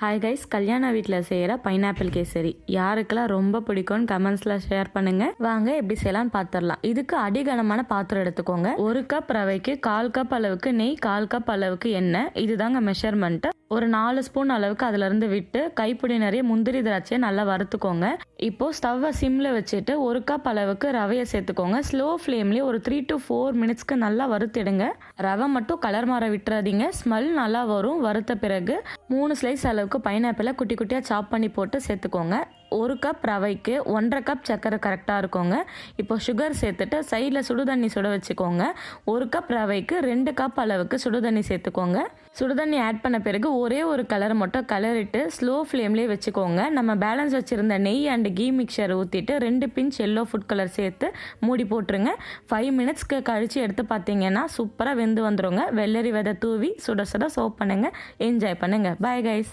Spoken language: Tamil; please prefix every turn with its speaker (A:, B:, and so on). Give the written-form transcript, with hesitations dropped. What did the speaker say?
A: ஹாய் கைஸ், கல்யாண வீட்டில் செய்கிற பைனாப்பிள் கேசரி யாருக்கெல்லாம் ரொம்ப பிடிக்கும்னு கமெண்ட்ஸில் ஷேர் பண்ணுங்க. வாங்க எப்படி செய்யலாம்னு பார்த்துடலாம். இதுக்கு அடிகனமான பாத்திரம் எடுத்துக்கோங்க. 1 கப் ரவைக்கு 1/4 கப் அளவுக்கு நெய், 1/4 கப் அளவுக்கு எண்ணெய், இதுதாங்க மெஷர்மெண்ட். ஒரு 4 ஸ்பூன் அளவுக்கு அதுல இருந்து விட்டு கைப்பிடி நிறைய முந்திரி திராட்சையை நல்லா வறுத்துக்கோங்க. இப்போ ஸ்டவ்வை சிம்ல வச்சுட்டு 1 கப் அளவுக்கு ரவையை சேர்த்துக்கோங்க. ஸ்லோ ஃப்ளேம்லேயே ஒரு 3 to 4 மினிட்ஸ்க்கு நல்லா வறுத்திடுங்க. ரவை மட்டும் கலர் மாற விட்டுறாதீங்க, ஸ்மெல் நல்லா வரும். வறுத்த பிறகு 3 ஸ்லைஸ் அளவுக்கு பைனாப்பிளை குட்டி குட்டியாக சாப் பண்ணி போட்டு சேர்த்துக்கோங்க. 1 கப் ரவைக்கு 1/2 கப் சர்க்கரை கரெக்டாக இருக்குங்க. இப்போ சுகர் சேர்த்துட்டு சைடில் சுடுதண்ணி சுட வச்சுக்கோங்க. 1 கப் ரவைக்கு 2 கப் அளவுக்கு சுடுதண்ணி சேர்த்துக்கோங்க. சுடுதண்ணி ஆட் பண்ண பிறகு ஒரே ஒரு கலரை மட்டும் கலரிட்டு ஸ்லோ ஃப்ளேம்லேயே வச்சுக்கோங்க. நம்ம பேலன்ஸ் வச்சுருந்த நெய் அண்ட் கீ மிக்சர் ஊற்றிட்டு 2 பிஞ்ச் எல்லோ ஃபுட் கலர் சேர்த்து மூடி போட்டுருங்க. 5 மினிட்ஸ்க்கு கழித்து எடுத்து பார்த்தீங்கன்னா சூப்பராக வெந்து வந்துடுங்க. வெள்ளரி விதை தூவி சுட சுட சர்வ் பண்ணுங்கள். என்ஜாய் பண்ணுங்கள். Bye guys.